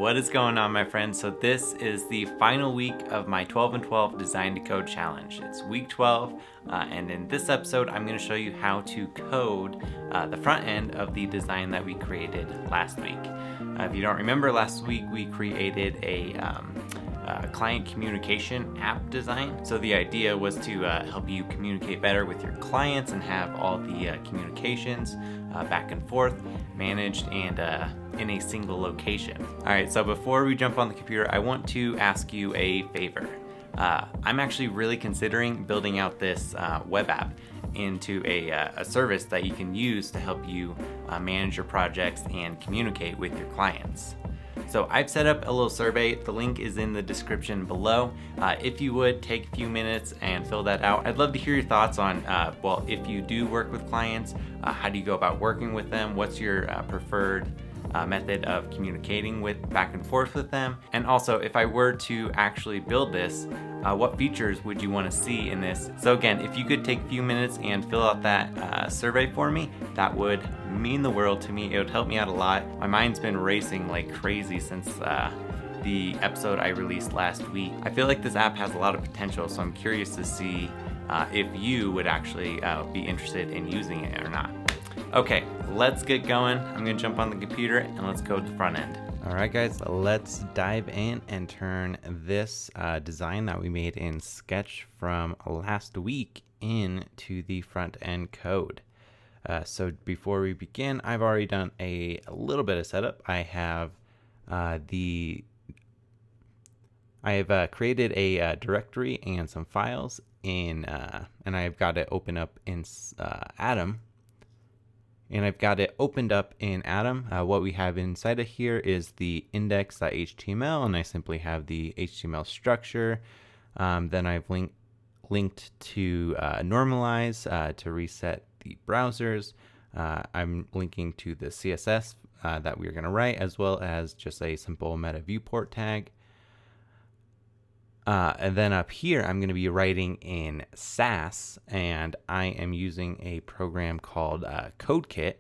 What is going on, my friends? So this is the final week of my 12 and 12 Design to Code Challenge. It's week 12, and in this episode, I'm going to show you how to code the front end of the design that we created last week. If you don't remember, last week we created a client communication app design. So the idea was to help you communicate better with your clients and have all the communications back and forth managed and in a single location. All right, so before we jump on the computer, I want to ask you a favor. I'm actually really considering building out this web app into a service that you can use to help you manage your projects and communicate with your clients. So I've set up a little survey. The link is in the description below. If you would take a few minutes and fill that out, I'd love to hear your thoughts on, well, if you do work with clients, how do you go about working with them? What's your preferred method of communicating with back and forth with them? And also, if I were to actually build this, what features would you want to see in this? So again, if you could take a few minutes and fill out that survey for me, that would mean the world to me. It would help me out a lot. My mind's been racing like crazy since the episode I released last week. I feel like this app has a lot of potential, so I'm curious to see if you would actually be interested in using it or not. Okay, let's get going. I'm gonna jump on the computer and let's code the front end. All right, guys, let's dive in and turn this design that we made in Sketch from last week into the front end code. So before we begin, I've already done a little bit of setup. I have created a directory and some files in, and I've got it open up in Atom. And I've got it opened up in Atom. What we have inside of here is the index.html, and I simply have the HTML structure. Then I've linked to normalize to reset the browsers. I'm linking to the CSS that we're going to write, as well as just a simple meta viewport tag. And then up here, I'm going to be writing in Sass, and I am using a program called CodeKit,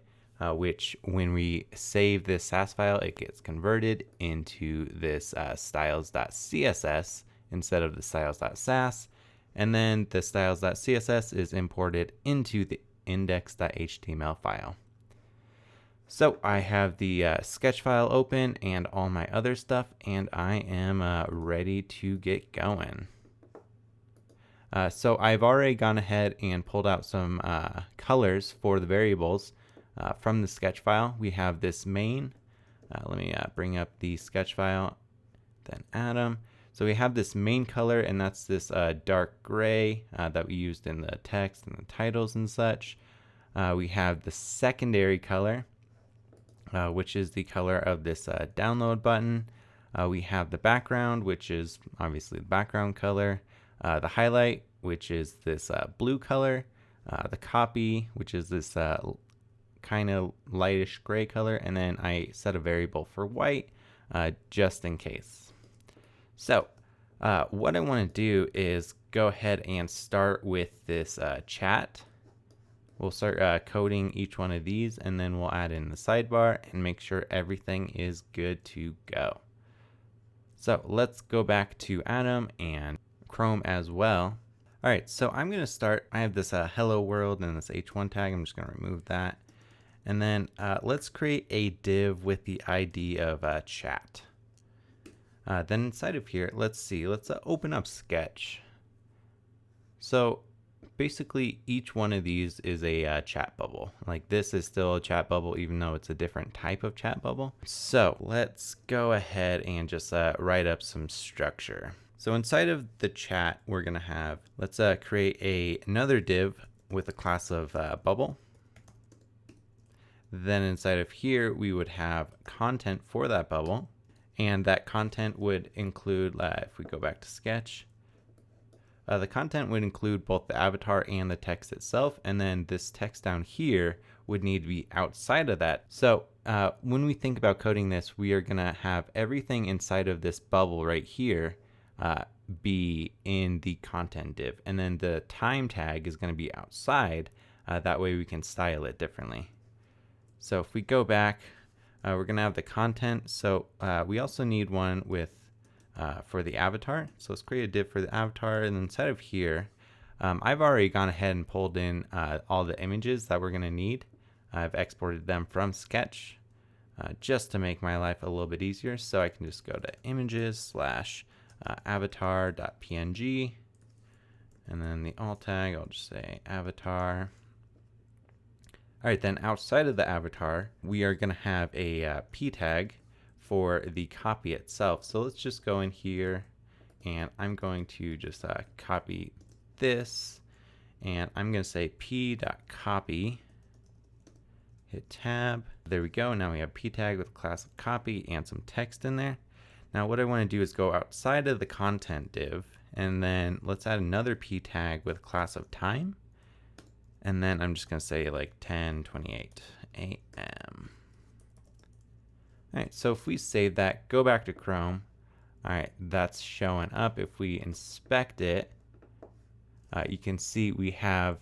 which when we save this Sass file, it gets converted into this styles.css instead of the styles.sass. And then the styles.css is imported into the index.html file. So I have the sketch file open and all my other stuff, and I am ready to get going. So I've already gone ahead and pulled out some colors for the variables from the sketch file. We have this main. Let me bring up the sketch file, then Atom. So we have this main color, and that's this dark gray that we used in the text and the titles and such. We have the secondary color, which is the color of this download button. We have the background, which is obviously the background color. The highlight, which is this blue color. The copy, which is this kind of lightish gray color. And then I set a variable for white just in case. So what I want to do is go ahead and start with this chat. We'll start coding each one of these, and then we'll add in the sidebar and make sure everything is good to go. So let's go back to Atom and Chrome as well. All right, so I'm going to start. I have this hello world and this h1 tag. I'm just going to remove that. And then let's create a div with the ID of chat. Then inside of here, let's open up Sketch. So basically, each one of these is a chat bubble. Like this is still a chat bubble, even though it's a different type of chat bubble. So let's go ahead and just write up some structure. So inside of the chat, we're going to have, let's create another div with a class of bubble. Then inside of here, we would have content for that bubble. And that content would include, if we go back to Sketch, the content would include both the avatar and the text itself, and then this text down here would need to be outside of that. So when we think about coding this, we are going to have everything inside of this bubble right here be in the content div, and then the time tag is going to be outside. That way we can style it differently. So if we go back, we're going to have the content. So we also need one with for the avatar. So let's create a div for the avatar, and inside of here, I've already gone ahead and pulled in all the images that we're going to need. I've exported them from Sketch just to make my life a little bit easier. So I can just go to images / avatar.png, and then the alt tag, I'll just say avatar. All right, then outside of the avatar, we are going to have a p tag for the copy itself. So let's just go in here, and I'm going to just copy this, and I'm going to say p.copy. Hit tab. There we go. Now we have p tag with class of copy and some text in there. Now what I want to do is go outside of the content div, and then let's add another p tag with class of time. And then I'm just going to say like 10:28 a.m. All right, so if we save that, go back to Chrome. All right, that's showing up. If we inspect it, you can see we have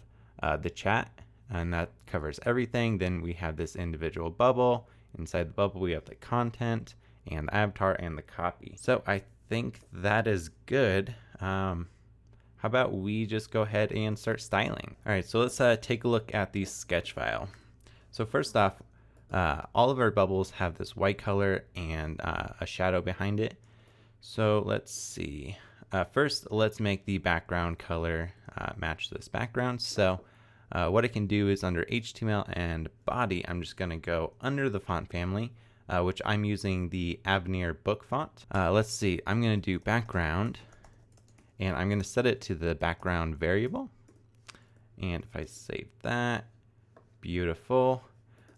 the chat, and that covers everything. Then we have this individual bubble. Inside the bubble, we have the content and the avatar and the copy. So I think that is good. How about we just go ahead and start styling? All right, so let's take a look at the sketch file. So first off, all of our bubbles have this white color and a shadow behind it. So let's see. First, let's make the background color match this background. So what I can do is under HTML and body, I'm just gonna go under the font family, which I'm using the Avenir book font. Let's see, I'm gonna do background, and I'm going to set it to the background variable. And if I save that, beautiful.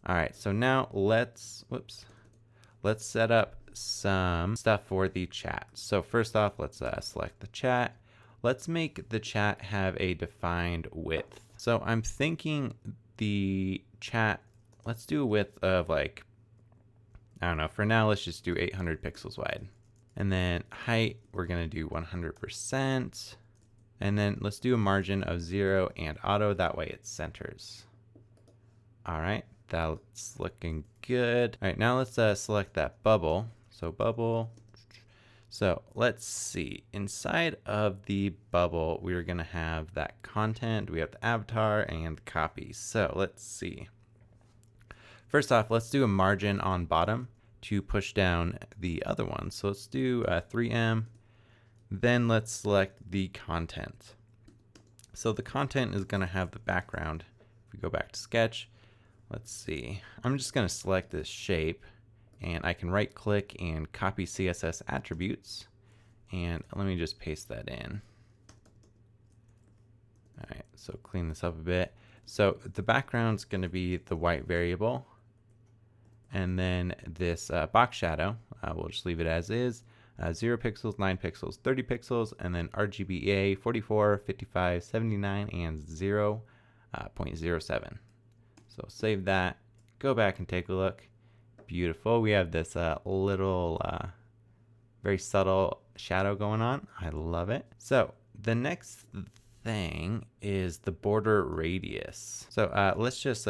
All right, so now let's set up some stuff for the chat. So first off, let's select the chat. Let's make the chat have a defined width. So I'm thinking the chat, let's do a width of like, I don't know, for now, let's just do 800 pixels wide. And then height, we're going to do 100%. And then let's do a margin of 0 and auto. That way it centers. All right, that's looking good. All right, now let's select that bubble. So bubble. So let's see. Inside of the bubble, we're going to have that content. We have the avatar and the copy. So let's see. First off, let's do a margin on bottom to push down the other one. So let's do 3M. Then let's select the content. So the content is going to have the background. If we go back to Sketch, let's see. I'm just going to select this shape, and I can right click and copy CSS attributes. And let me just paste that in. All right, so clean this up a bit. So the background is going to be the white variable. And then this box shadow, we'll just leave it as is. 0 pixels, 9 pixels, 30 pixels, and then RGBA 44, 55, 79, and 0.07. So save that, go back and take a look. Beautiful. We have this little, very subtle shadow going on. I love it. So the next thing is the border radius. So let's just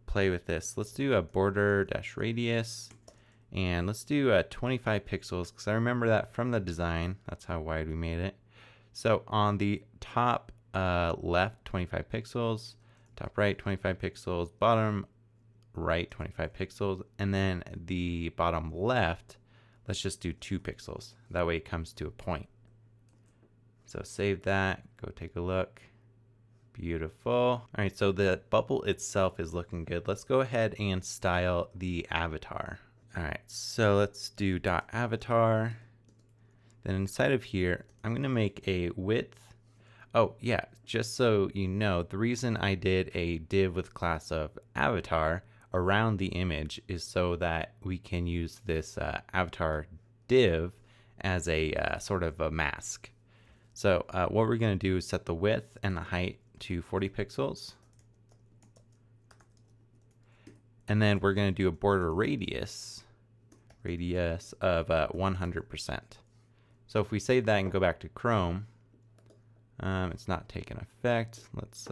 play with this. Let's do a border-radius, and let's do 25 pixels, because I remember that from the design. That's how wide we made it. So on the top left, 25 pixels, top right, 25 pixels, bottom right, 25 pixels, and then the bottom left, let's just do 2 pixels. That way it comes to a point. So save that, go take a look. Beautiful. All right, so the bubble itself is looking good. Let's go ahead and style the avatar. All right, so let's do .avatar. Then inside of here, I'm gonna make a width. Oh yeah, just so you know, the reason I did a div with class of avatar around the image is so that we can use this avatar div as a sort of a mask. So what we're gonna do is set the width and the height to 40 pixels. And then we're going to do a border radius of 100%. So if we save that and go back to Chrome, it's not taking effect. Let's,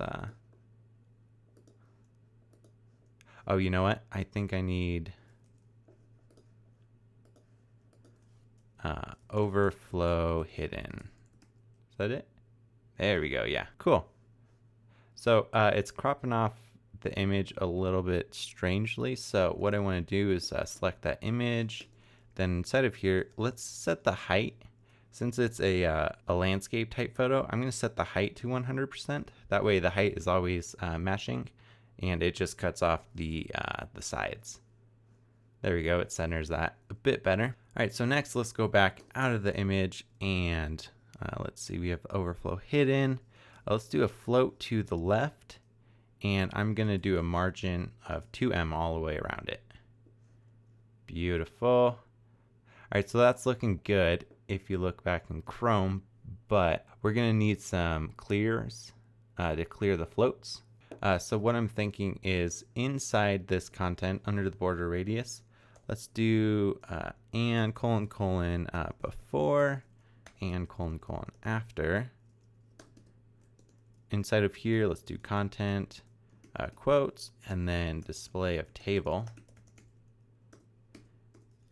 oh, you know what? I think I need, overflow hidden. Is that it? There we go. Yeah, cool. So it's cropping off the image a little bit strangely. So what I want to do is select that image. Then inside of here, let's set the height. Since it's a landscape type photo, I'm going to set the height to 100%. That way the height is always matching, and it just cuts off the sides. There we go. It centers that a bit better. All right, so next let's go back out of the image, and let's see, we have overflow hidden. Let's do a float to the left, and I'm going to do a margin of 2em all the way around it. Beautiful. All right, so that's looking good if you look back in Chrome, but we're going to need some clears to clear the floats. So what I'm thinking is inside this content under the border radius, let's do and : before and : after. Inside of here, let's do content, quotes, and then display of table.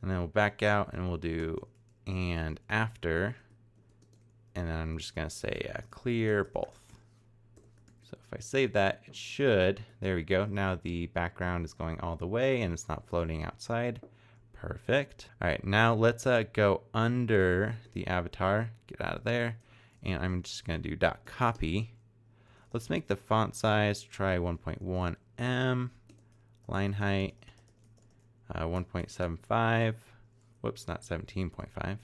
And then we'll back out and we'll do and after. And then I'm just going to say clear both. So if I save that, it should, there we go. Now the background is going all the way and it's not floating outside. Perfect. All right, now let's go under the avatar, get out of there. And I'm just going to do .copy. Let's make the font size, try 1.1em, line height, 1.75. Whoops, not 17.5.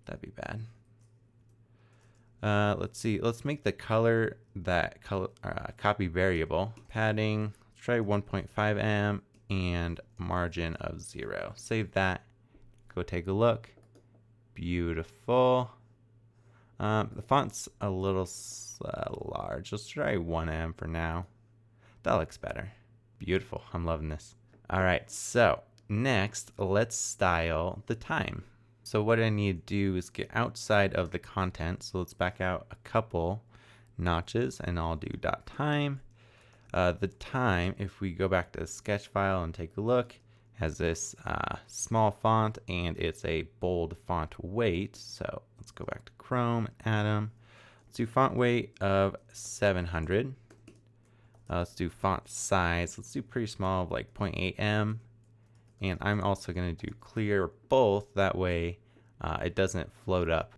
That'd be bad. Let's see. Let's make the color that copy variable. Padding, let's try 1.5em and margin of 0. Save that. Go take a look. Beautiful. The font's a little large. Let's try 1em for now. That looks better. Beautiful. I'm loving this. All right, so next, let's style the time. So what I need to do is get outside of the content. So let's back out a couple notches and I'll do .time. The time, if we go back to the sketch file and take a look, has this small font and it's a bold font weight. So let's go back to Chrome, Atom. Let's do font weight of 700. Let's do font size. Let's do pretty small, like 0.8em. And I'm also going to do clear both. That way it doesn't float up.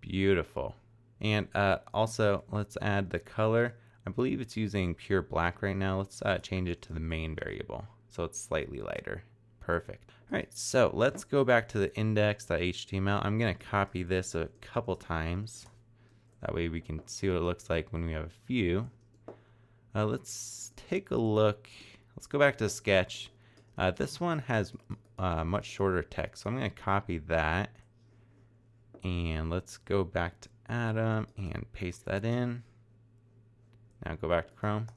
Beautiful. And also, let's add the color. I believe it's using pure black right now. Let's change it to the main variable so it's slightly lighter. Perfect. All right, so let's go back to the index.html. I'm going to copy this a couple times. That way we can see what it looks like when we have a few. Let's take a look. Let's go back to Sketch. This one has much shorter text, so I'm going to copy that. And let's go back to Atom and paste that in. Now go back to Chrome.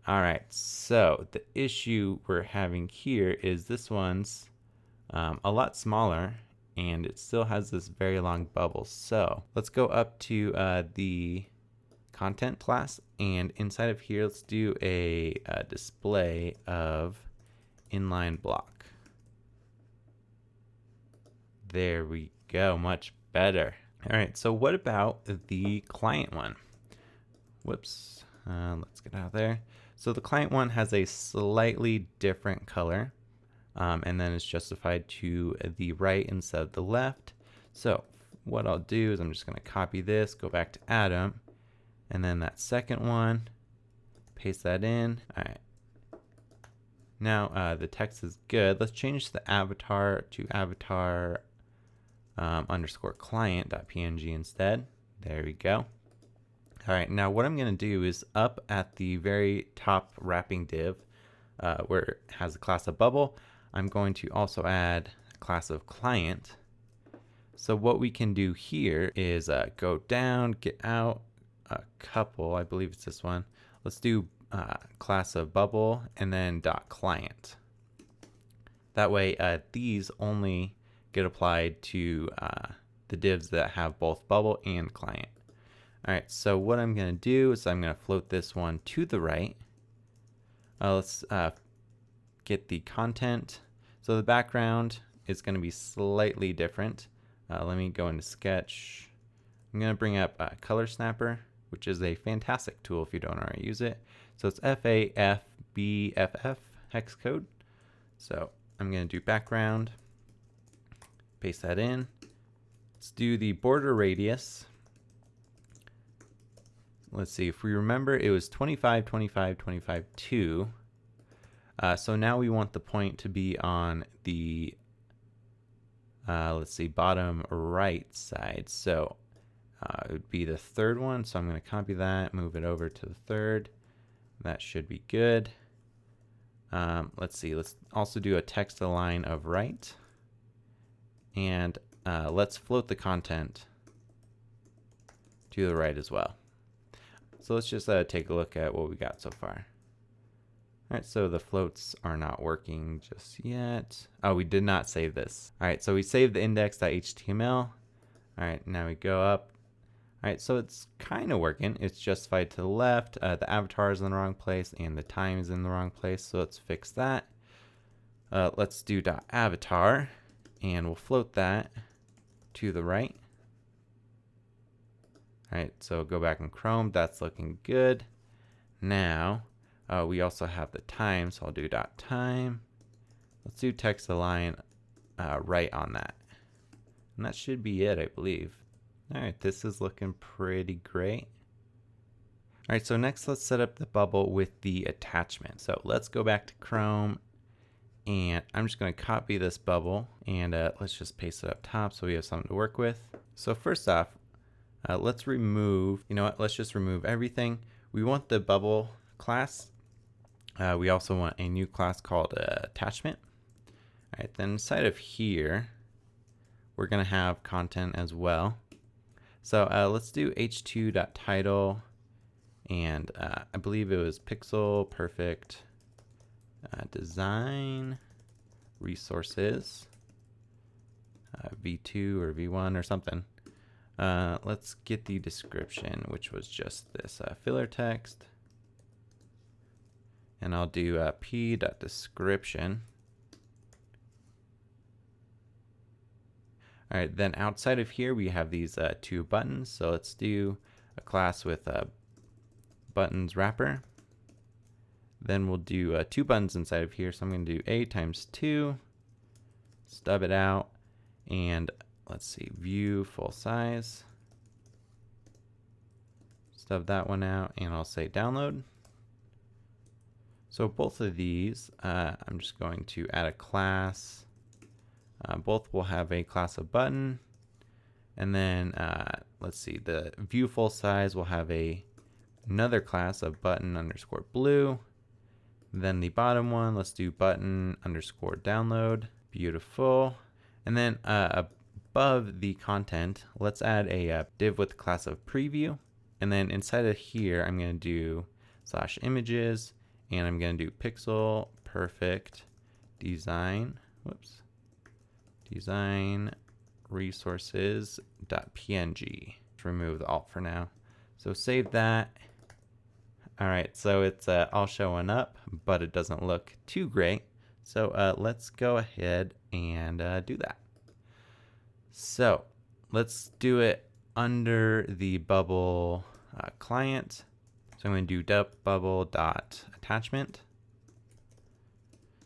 All right, so the issue we're having here is this one's a lot smaller and it still has this very long bubble. So let's go up to the content class, and inside of here, let's do a display of inline block. There we go, much better. All right, so what about the client one? Whoops, let's get out of there. So the client one has a slightly different color, and then it's justified to the right instead of the left. So what I'll do is I'm just going to copy this, go back to Atom, and then that second one, paste that in. All right. Now the text is good. Let's change the avatar to avatar underscore client.png instead. There we go. All right, now what I'm going to do is up at the very top wrapping div where it has a class of bubble, I'm going to also add a class of client. So what we can do here is go down, get out a couple, I believe it's this one. Let's do class of bubble and then .client. That way these only get applied to the divs that have both bubble and client. All right, so what I'm going to do is I'm going to float this one to the right. Let's get the content. So the background is going to be slightly different. Let me go into Sketch. I'm going to bring up Color Snapper, which is a fantastic tool if you don't already use it. So it's FAFBFF hex code. So I'm going to do background, paste that in. Let's do the border radius. Let's see, if we remember, it was 25, 25, 25, 2. So now we want the point to be on the, let's see, bottom right side. So it would be the third one. So I'm going to copy that, move it over to the third. That should be good. Let's see, let's also do a text align of right. And let's float the content to the right as well. So let's just take a look at what we got so far. All right, so the floats are not working just yet. Oh, we did not save this. All right, so we saved the index.html. All right, now we go up. All right, so it's kind of working. It's justified to the left. The avatar is in the wrong place and the time is in the wrong place. So let's fix that. Let's do .avatar and we'll float that to the right. All right, so go back in Chrome. That's looking good. Now, we also have the time, so I'll do .time. Let's do text align right on that. And that should be it, I believe. All right, this is looking pretty great. All right, so next let's set up the bubble with the attachment. So let's go back to Chrome and I'm just going to copy this bubble and let's just paste it up top so we have something to work with. So first off, let's remove, you know what, let's just remove everything. We want the bubble class. We also want a new class called attachment. All right, then inside of here, we're going to have content as well. So let's do h2.title, and I believe it was pixel perfect design resources, v2 or v1 or something. Let's get the description, which was just this filler text. And I'll do p.description. All right, then outside of here, we have these two buttons. So let's do a class with a buttons wrapper. Then we'll do two buttons inside of here. So I'm going to do a times 2, stub it out, and let's see, view full size. Stub that one out, and I'll say download. So both of these, I'm just going to add a class. Both will have a class of button. And then, let's see, the view full size will have another class of button underscore blue. Then the bottom one, let's do button underscore download. Beautiful. And then above the content, let's add a div with the class of preview. And then inside of here, I'm going to do /images. And I'm going to do pixel perfect design. Whoops. Design resources.png. Remove the alt for now. So save that. All right, so it's all showing up, but it doesn't look too great. So let's go ahead and do that. So let's do it under the bubble client. So I'm going to do bubble.attachment.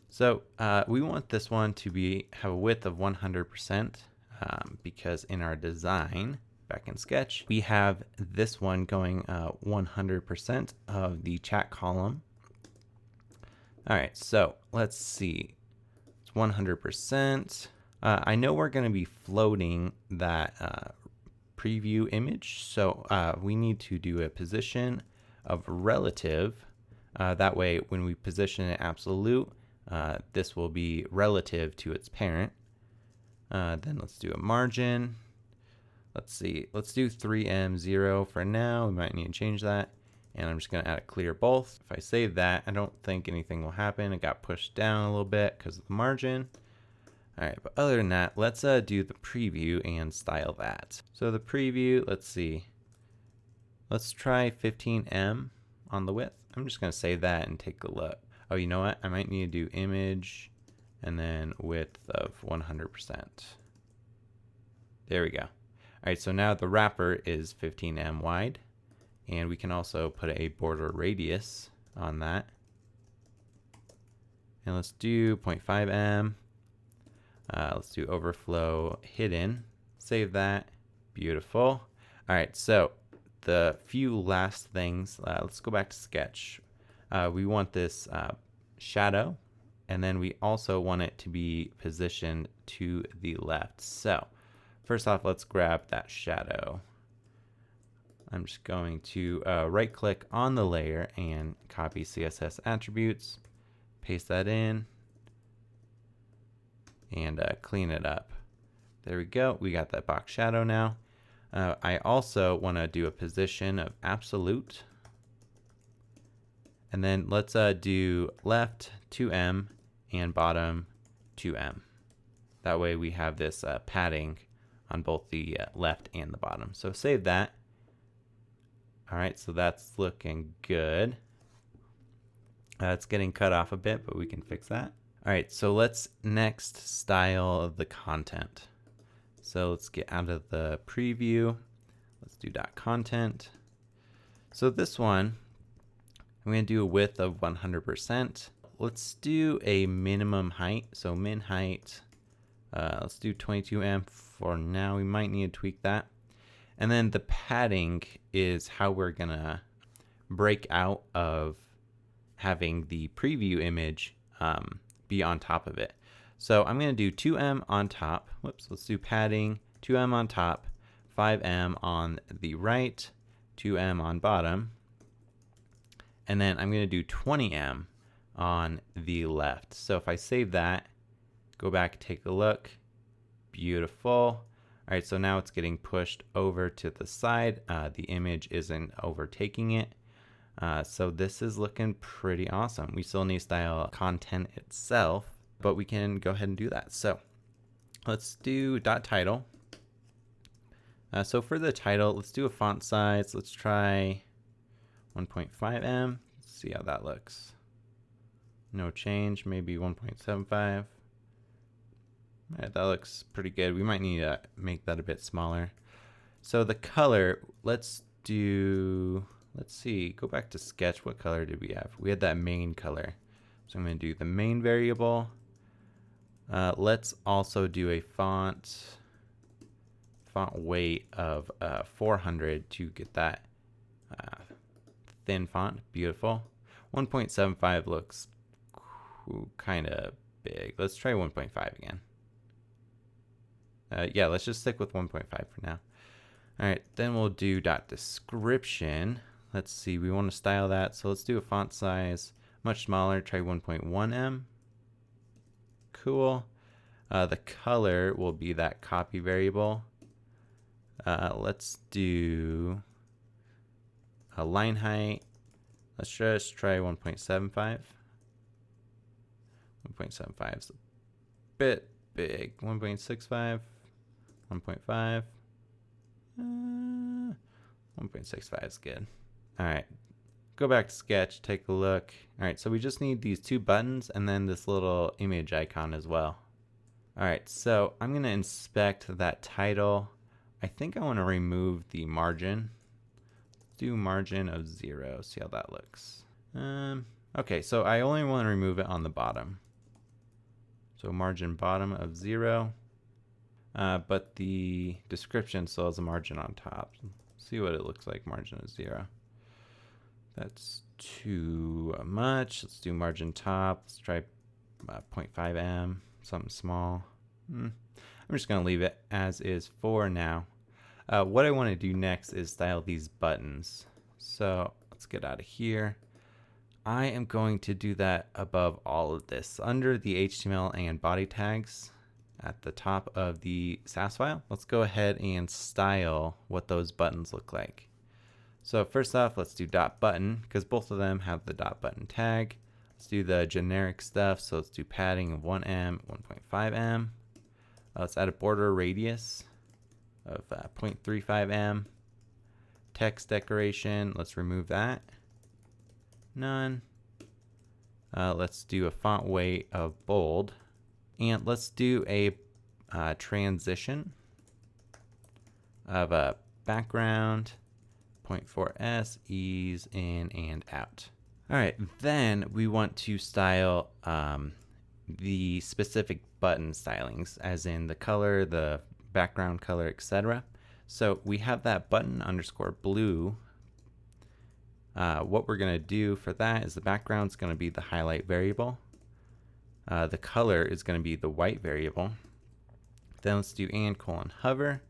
So we want this one to have a width of 100% because in our design back in Sketch, we have this one going 100% of the chat column. All right, so let's see. It's 100%. I know we're going to be floating that preview image, so we need to do a position of relative. That way, when we position it absolute, this will be relative to its parent. Then let's do a margin. Let's see, let's do 3M0 for now. We might need to change that. And I'm just going to add a clear both. If I save that, I don't think anything will happen. It got pushed down a little bit because of the margin. All right, but other than that, let's do the preview and style that. So the preview, let's see. Let's try 15M on the width. I'm just going to save that and take a look. Oh, you know what? I might need to do image and then width of 100%. There we go. All right, so now the wrapper is 15 wide, and we can also put a border radius on that. And let's do 0.5 let's do overflow hidden. Save that. Beautiful. All right, so the few last things, let's go back to sketch. We want this shadow, and then we also want it to be positioned to the left. So first off, let's grab that shadow. I'm just going to right click on the layer and copy CSS attributes, paste that in, and clean it up. There we go. We got that box shadow now. I also want to do a position of absolute. And then let's do left 2M and bottom 2M. That way we have this padding on both the left and the bottom. So save that. All right, so that's looking good. It's getting cut off a bit, but we can fix that. All right, so let's next style the content. So let's get out of the preview. Let's do .content. So this one, I'm going to do a width of 100%. Let's do a minimum height. So min height, let's do 22M for now. We might need to tweak that. And then the padding is how we're going to break out of having the preview image be on top of it. So I'm going to do 2M on top. Whoops, let's do padding, 2M on top, 5M on the right, 2M on bottom. And then I'm going to do 20M on the left. So if I save that, go back, take a look. Beautiful. All right, so now it's getting pushed over to the side. The image isn't overtaking it. So this is looking pretty awesome. We still need to style content itself, but we can go ahead and do that. So let's do .title. So for the title, let's do a font size. Let's try 1.5M. Let's see how that looks. No change, maybe 1.75. All right, that looks pretty good. We might need to make that a bit smaller. So the color, let's see, go back to sketch. What color did we have? We had that main color. So I'm going to do the main variable. Let's also do a font weight of 400 to get that thin font. Beautiful. 1.75 looks kind of big. Let's try 1.5 again. Yeah, let's just stick with 1.5 for now. All right, then we'll do .description. Let's see, we want to style that. So let's do a font size much smaller, try 1.1M. Cool. The color will be that copy variable. Let's do a line height. Let's just try 1.75. 1.75 is a bit big. 1.65. 1.5. 1.65 is good. All right, go back to sketch, take a look. All right, so we just need these two buttons and then this little image icon as well. All right, so I'm gonna inspect that title. I think I wanna remove the margin. Let's do margin of 0, see how that looks. Okay, so I only wanna remove it on the bottom. So margin bottom of 0, but the description still has a margin on top. See what it looks like, margin of 0. That's too much. Let's do margin top. Let's try 0.5M, something small. I'm just going to leave it as is for now. What I want to do next is style these buttons. So let's get out of here. I am going to do that above all of this. Under the HTML and body tags at the top of the Sass file, let's go ahead and style what those buttons look like. So first off, let's do .button because both of them have the .button tag. Let's do the generic stuff. So let's do padding of 1M, 1.5M. Let's add a border radius of 0.35M. Text decoration, let's remove that. None. Let's do a font weight of bold. And let's do a transition. of a background, 0.4s, ease in and out. All right, then we want to style the specific button stylings, as in the color, the background color, etc. So we have that button underscore blue. What we're going to do for that is the background is going to be the highlight variable. The color is going to be the white variable. Then let's do &:hover.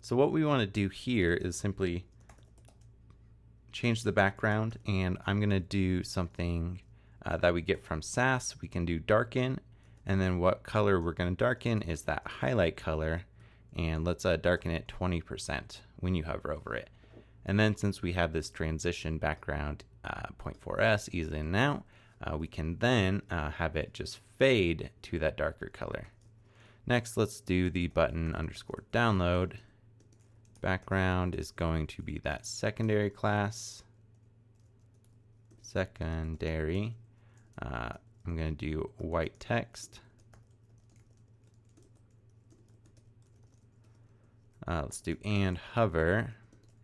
So what we want to do here is simply change the background, and I'm going to do something that we get from Sass. We can do darken, and then what color we're going to darken is that highlight color, and let's darken it 20% when you hover over it. And then since we have this transition background 0.4s, ease in and out, we can then have it just fade to that darker color. Next, let's do the button underscore download. Background is going to be that secondary class. Secondary. I'm going to do white text. Let's do &hover.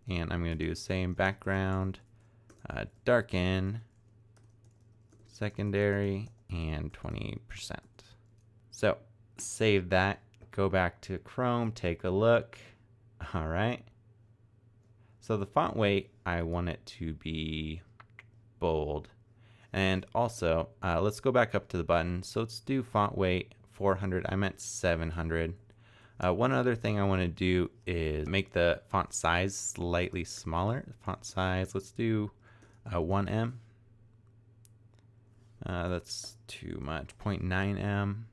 And I'm going to do the same background, darken, secondary, and 20%. So save that, go back to Chrome, take a look. All right. So the font weight, I want it to be bold. And also, let's go back up to the button. So let's do font weight 400. I meant 700. One other thing I want to do is make the font size slightly smaller. Font size, let's do 1em. That's too much. 0.9em.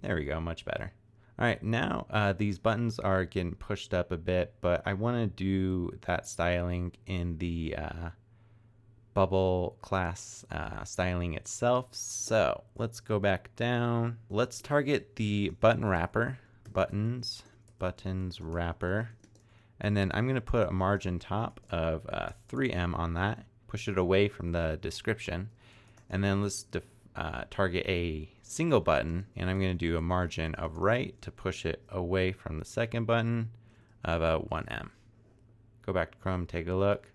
There we go, much better. All right, now these buttons are getting pushed up a bit, but I want to do that styling in the bubble class styling itself. So let's go back down. Let's target the button wrapper. Buttons wrapper, and then I'm going to put a margin top of 3em on that, push it away from the description, and then let's target a single button, and I'm going to do a margin of right to push it away from the second button of 1em. Go back to Chrome, take a look.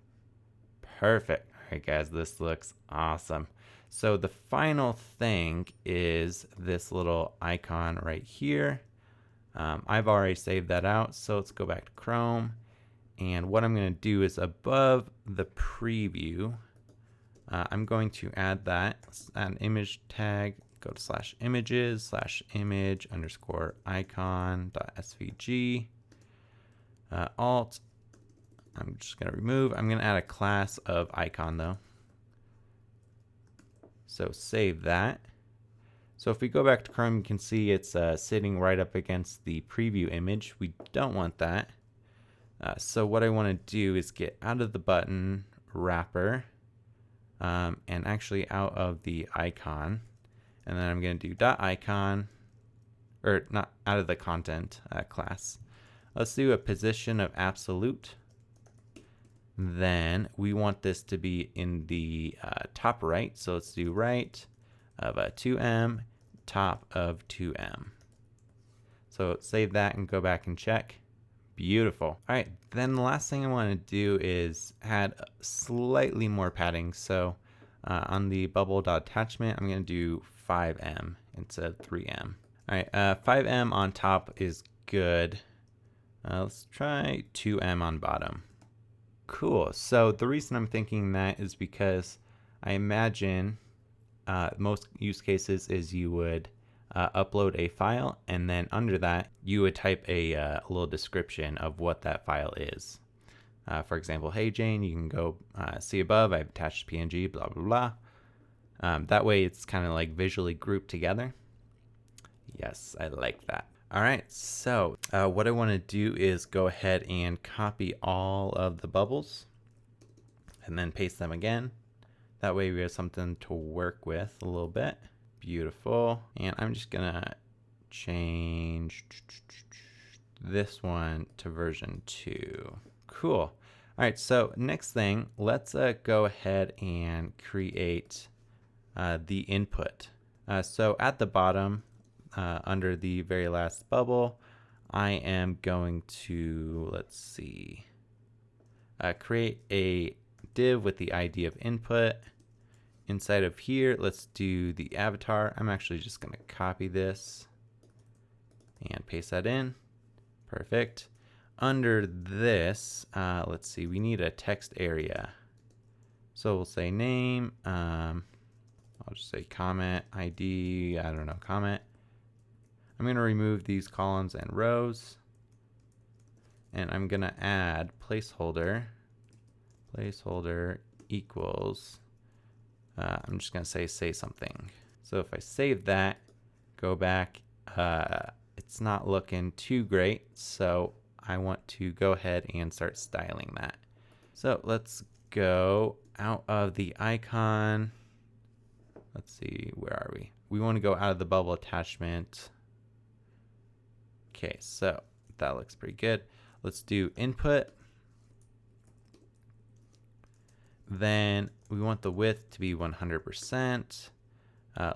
Perfect. All right, guys, this looks awesome. So the final thing is this little icon right here. I've already saved that out, so let's go back to Chrome. And what I'm going to do is above the preview, I'm going to add that. Let's add an image tag, go to /images /image underscore icon.svg. Alt, I'm just going to remove. I'm going to add a class of icon though. So save that. So if we go back to Chrome, you can see it's sitting right up against the preview image. We don't want that. So what I want to do is get out of the button wrapper and actually out of the icon. And then I'm going to do .icon, or not out of the content class. Let's do a position of absolute. Then we want this to be in the top right. So let's do right of 2em, top of 2em. So save that and go back and check. Beautiful. All right, then the last thing I want to do is add slightly more padding. So on the bubble.attachment, I'm going to do 5em instead of 3em. All right, 5em on top is good. Let's try 2em on bottom. Cool. So the reason I'm thinking that is because I imagine most use cases is you would upload a file, and then under that you would type a little description of what that file is. For example, hey Jane, you can go see above, I've attached PNG, blah blah blah. That way it's kind of like visually grouped together. Yes, I like that. All right, so what I want to do is go ahead and copy all of the bubbles and then paste them again. That way we have something to work with a little bit. Beautiful. And I'm just gonna change this one to version 2. Cool. All right, so next thing, let's go ahead and create the input. So at the bottom, under the very last bubble, I am going to, let's see, create a div with the ID of input. Inside of here, let's do the avatar. I'm actually just going to copy this and paste that in. Perfect. Under this, let's see, we need a text area. So we'll say name. I'll just say comment, ID, I don't know, comment. I'm going to remove these columns and rows. And I'm going to add placeholder equals, I'm just going to say something. So if I save that, go back, it's not looking too great. So I want to go ahead and start styling that. So let's go out of the icon. Let's see, where are we? We want to go out of the bubble attachment. Okay, so that looks pretty good. Let's do input. Then we want the width to be 100%.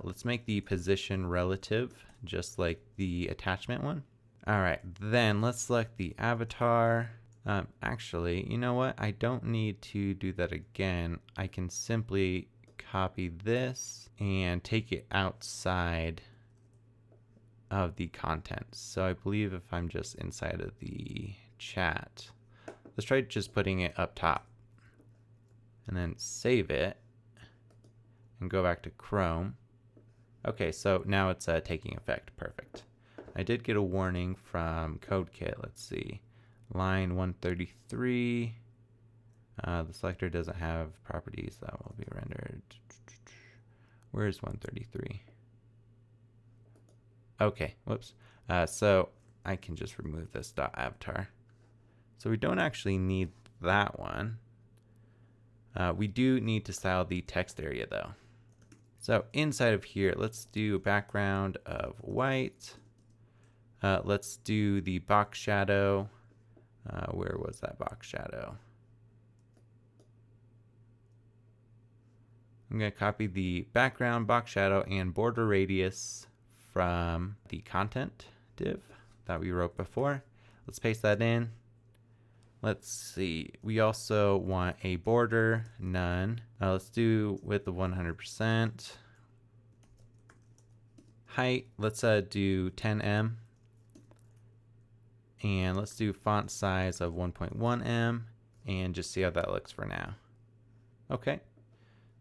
Let's make the position relative, just like the attachment one. All right, then let's select the avatar. Actually, you know what? I don't need to do that again. I can simply copy this and take it outside of the content. So I believe if I'm just inside of the chat, let's try just putting it up top and then save it and go back to Chrome. Okay, so now it's taking effect. Perfect. I did get a warning from CodeKit. Let's see. Line 133. The selector doesn't have properties that will be rendered. Where's 133? Okay, whoops. So I can just remove this .avatar. So we don't actually need that one. We do need to style the text area though. So inside of here, let's do a background of white. Let's do the box shadow. Where was that box shadow? I'm going to copy the background, box shadow, and border radius from the content div that we wrote before. Let's paste that in. Let's see. We also want a border, none. Let's do width of 100%. Height, let's do 10em. And let's do font size of 1.1em and just see how that looks for now. Okay.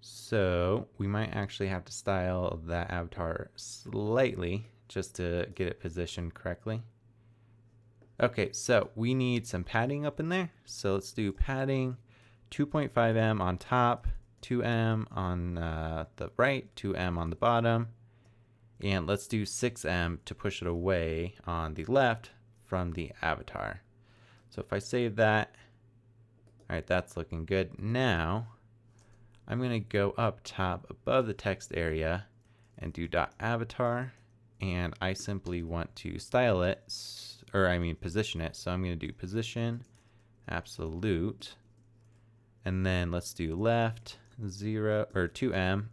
So we might actually have to style that avatar slightly just to get it positioned correctly. Okay, so we need some padding up in there. So let's do padding, 2.5em on top, 2em on the right, 2em on the bottom. And let's do 6em to push it away on the left from the avatar. So if I save that, all right, that's looking good. Now, I'm going to go up top above the text area and do .avatar, and I simply want to style it, or I mean position it. So I'm going to do position, absolute, and then let's do left, 0 or 2em,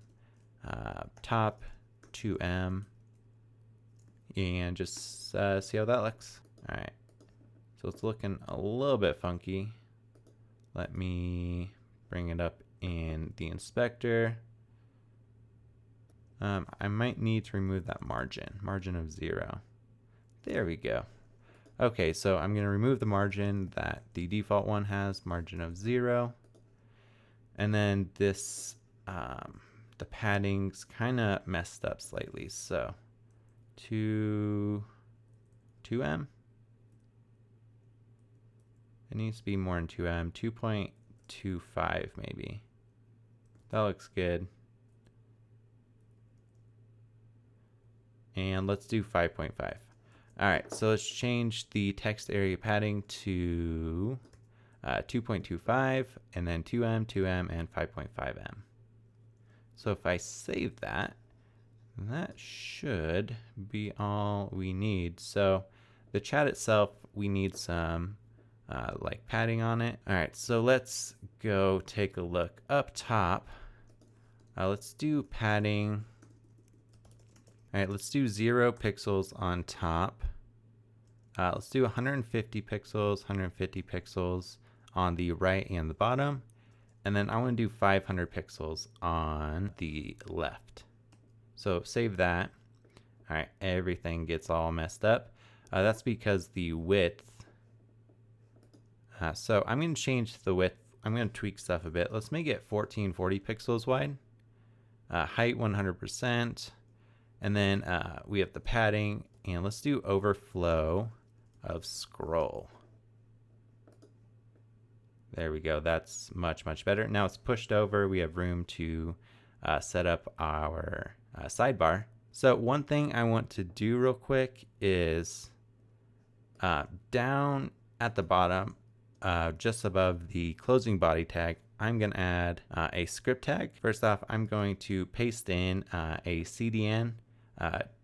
top, 2em, and just see how that looks. All right, so it's looking a little bit funky. Let me bring it up in the inspector. I might need to remove that margin of 0. There we go. Okay, so I'm going to remove the margin that the default one has, margin of 0. And then this, the padding's kind of messed up slightly. So 2em. It needs to be more than 2em, 2.25 maybe. That looks good. And let's do 5.5. All right, so let's change the text area padding to 2.25 and then 2em, 2em, and 5.5em. So if I save that, that should be all we need. So the chat itself, we need some like padding on it. All right, so let's go take a look up top. Let's do padding. All right, let's do 0 pixels on top. Let's do 150 pixels, 150 pixels on the right and the bottom. And then I want to do 500 pixels on the left. So save that. All right, everything gets all messed up. That's because the width. So I'm going to change the width. I'm going to tweak stuff a bit. Let's make it 1440 pixels wide. Height 100%. And then we have the padding. And let's do overflow of scroll. There we go. That's much, much better. Now it's pushed over. We have room to set up our sidebar. So one thing I want to do real quick is down at the bottom, just above the closing body tag, I'm going to add a script tag. First off, I'm going to paste in a CDN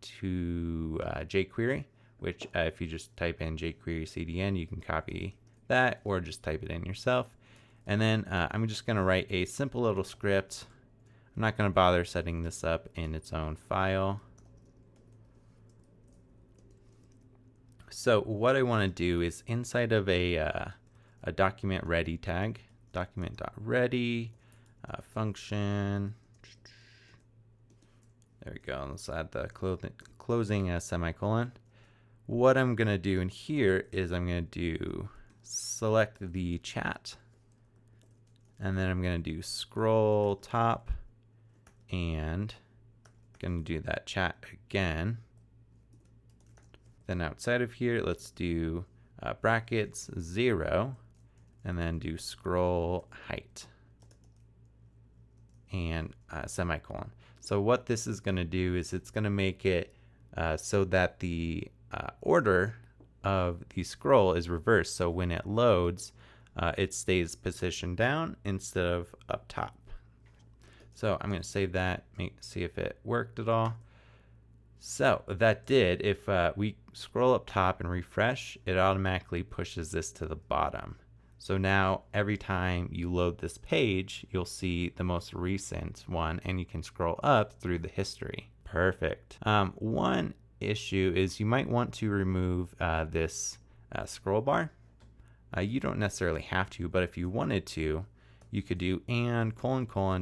to jQuery, which if you just type in jQuery CDN, you can copy that or just type it in yourself. And then I'm just going to write a simple little script. I'm not going to bother setting this up in its own file. So what I want to do is inside of a document ready tag, document.ready function. There we go. Let's add the closing semicolon. What I'm going to do in here is I'm going to do select the chat. And then I'm going to do scroll top and going to do that chat again. Then outside of here, let's do brackets 0 and then do scroll height and semicolon. So what this is going to do is it's going to make it so that the order of the scroll is reversed. So when it loads, it stays positioned down instead of up top. So I'm going to save that, see if it worked at all. So that did. If we scroll up top and refresh, it automatically pushes this to the bottom. So now every time you load this page, you'll see the most recent one and you can scroll up through the history. Perfect. One issue is you might want to remove this scroll bar. You don't necessarily have to, but if you wanted to, you could do and :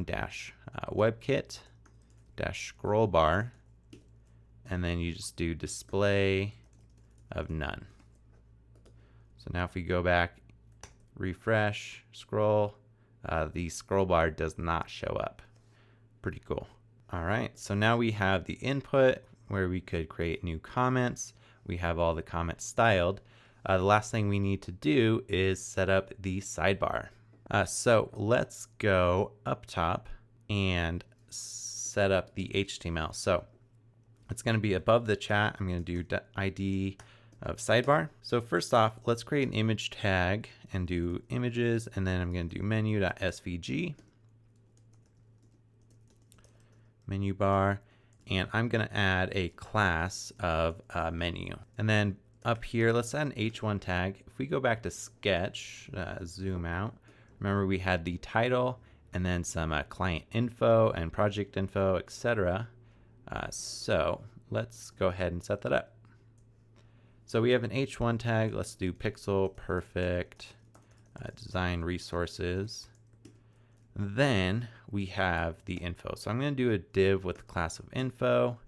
dash webkit dash scroll bar, and then you just do display of none. So now if we go back, refresh, scroll, the scroll bar does not show up. Pretty cool. All right, so now we have the input where we could create new comments. We have all the comments styled. The last thing we need to do is set up the sidebar. So let's go up top and set up the HTML. So it's going to be above the chat. I'm going to do ID of sidebar. So first off, let's create an image tag and do images, and then I'm going to do menu.svg, menu bar, and I'm going to add a class of menu. And then up here, let's add an h1 tag. If we go back to Sketch, zoom out, remember we had the title and then some client info and project info, etc. So let's go ahead and set that up. So we have an h1 tag. Let's do pixel perfect design resources. Then we have the info. So I'm going to do a div with class of info.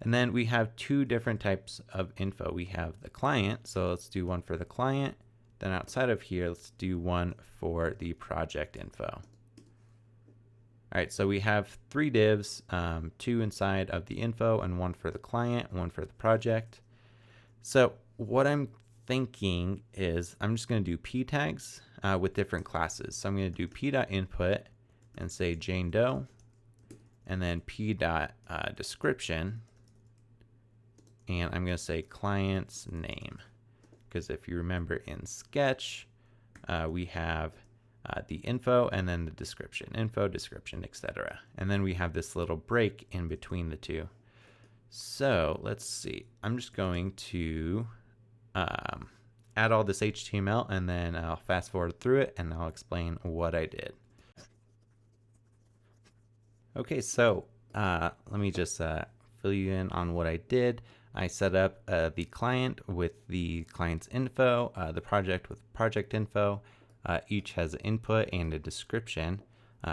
And then we have two different types of info. We have the client. So let's do one for the client. Then outside of here, let's do one for the project info. All right, so we have three divs, two inside of the info and one for the client, one for the project. So what I'm thinking is I'm just going to do p tags with different classes. So I'm going to do p.input and say Jane Doe, and then p.description, and I'm going to say client's name. Because if you remember in Sketch, we have the info and then the description, info, description, etc. And then we have this little break in between the two. So let's see. I'm just going to add all this HTML, and then I'll fast forward through it and I'll explain what I did. Okay, so let me just fill you in on what I did. I set up the client with the client's info, the project with project info. Each has an input and a description.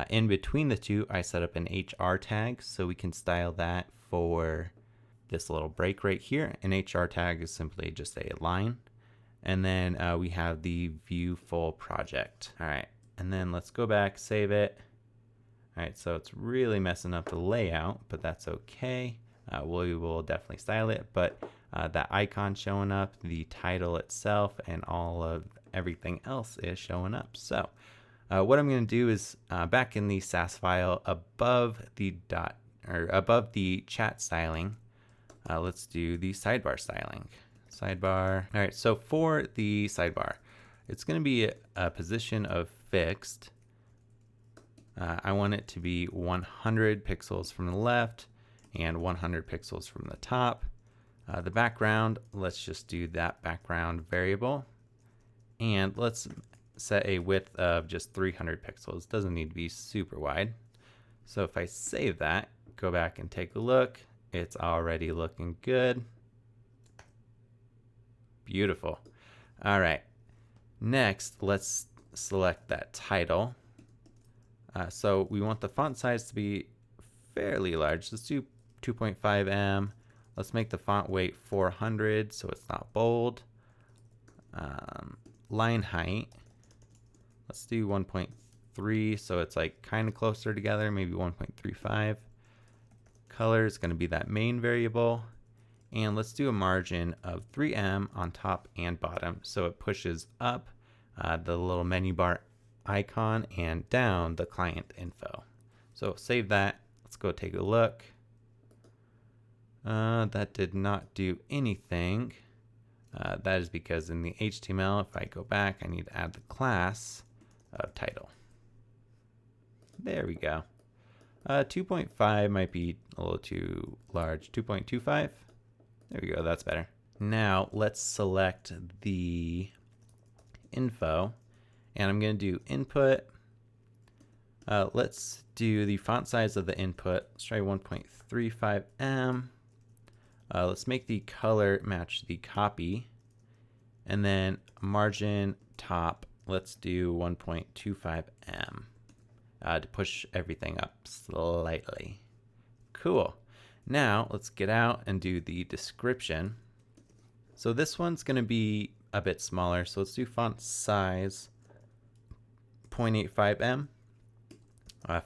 In between the two, I set up an HR tag, so we can style that for this little break right here. An HR tag is simply just a line. And then we have the view full project. All right, and then let's go back, save it. All right, so it's really messing up the layout, but that's okay. We will definitely style it, but that icon showing up, the title itself, and all of everything else is showing up. So what I'm going to do is back in the Sass file above the above the chat styling, let's do the sidebar styling. Sidebar. All right, so for the sidebar, it's going to be a position of fixed. I want it to be 100 pixels from the left and 100 pixels from the top. The background, let's just do that background variable. And let's set a width of just 300 pixels. Doesn't need to be super wide. So if I save that, go back and take a look, it's already looking good. Beautiful. All right. Next, let's select that title. So we want the font size to be fairly large. Let's do 2.5 em. Let's make the font weight 400 so it's not bold. Line height, let's do 1.3 so it's like kind of closer together, maybe 1.35. Color is going to be that main variable. And let's do a margin of 3 em on top and bottom so it pushes up the little menu bar icon and down the client info. So save that. Let's go take a look. That did not do anything. That is because in the HTML, if I go back, I need to add the class of title. There we go. 2.5 might be a little too large. 2.25. There we go. That's better. Now let's select the info. And I'm going to do input. Let's do the font size of the input. Let's try 1.35 em. Let's make the color match the copy. And then margin top, let's do 1.25 em to push everything up slightly. Cool. Now let's get out and do the description. So this one's going to be a bit smaller. So let's do font size 0.85 em.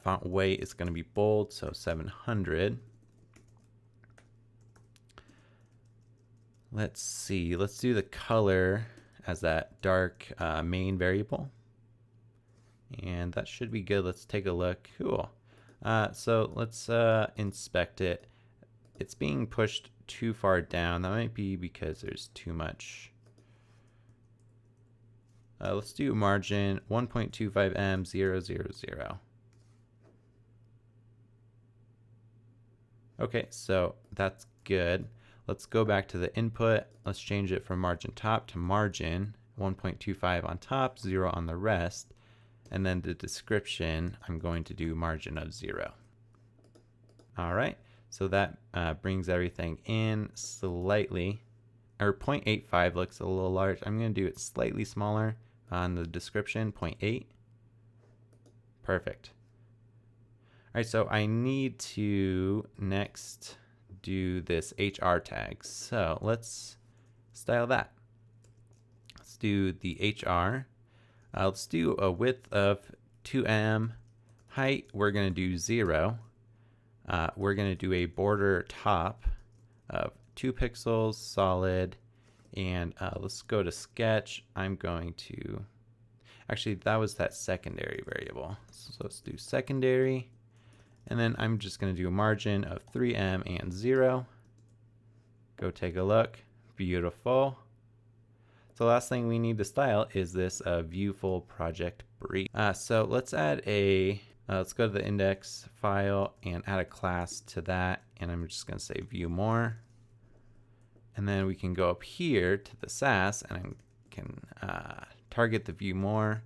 Font weight is going to be bold, so 700. Let's see. Let's do the color as that dark main variable. And that should be good. Let's take a look. Cool. So let's inspect it. It's being pushed too far down. That might be because there's too much. Let's do margin 1.25 em 000. Okay, so that's good. Let's go back to the input. Let's change it from margin top to margin 1.25 on top, 0 on the rest. And then the description, I'm going to do margin of 0. All right, so that brings everything in slightly. Or 0.85 looks a little large. I'm going to do it slightly smaller on the description, 0.8. Perfect. All right, so I need to next do this HR tag. So let's style that. Let's do the HR. Let's do a width of 2 em. Height, we're going to do 0. We're going to do a border top of 2 pixels, solid. And let's go to sketch. I'm going to, actually that was that secondary variable. So let's do secondary. And then I'm just going to do a margin of 3 em and 0. Go take a look. Beautiful. So the last thing we need to style is this view full project brief. So let's add a, let's go to the index file and add a class to that. And I'm just going to say view more. And then we can go up here to the Sass and I can target the view more.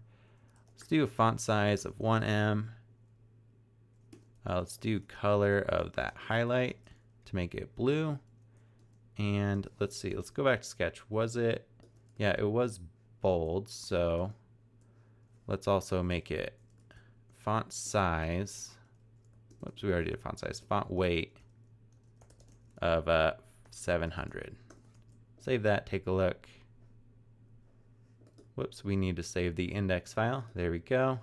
Let's do a font size of 1 em. Let's do color of that highlight to make it blue. And let's see, let's go back to Sketch. Was it? Yeah, it was bold. So let's also make it font size. Whoops, we already did font size. Font weight of 700. Save that, take a look. Whoops, we need to save the index file. There we go.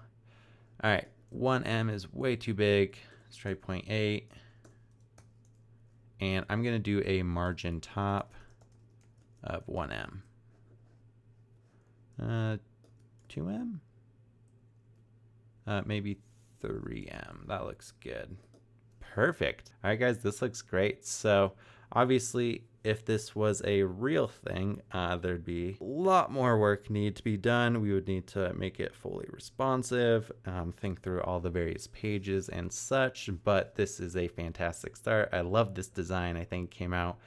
All right, 1M is way too big. Let's try 0.8. And I'm gonna do a margin top of 1M. 2M? Maybe 3M. That looks good. Perfect. All right, guys, this looks great. So obviously, if this was a real thing, there'd be a lot more work need to be done. We would need to make it fully responsive, think through all the various pages and such, but this is a fantastic start. I love this design. I think it came out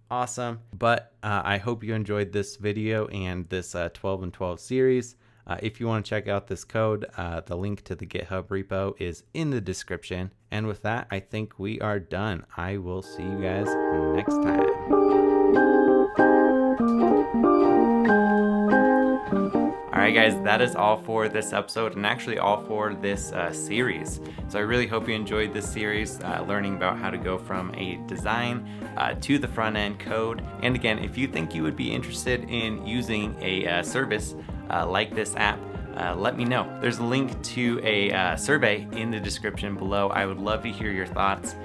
awesome. But I hope you enjoyed this video and this 12 and 12 series. If you want to check out this code, the link to the GitHub repo is in the description. And with that, I think we are done. I will see you guys next time. Alright guys, that is all for this episode and actually all for this series. So I really hope you enjoyed this series, learning about how to go from a design to the front end code. And again, if you think you would be interested in using a service like this app, let me know. There's a link to a survey in the description below. I would love to hear your thoughts.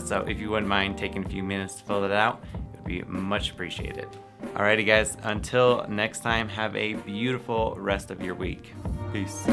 So if you wouldn't mind taking a few minutes to fill it out, it would be much appreciated. Alrighty guys, until next time, have a beautiful rest of your week. Peace.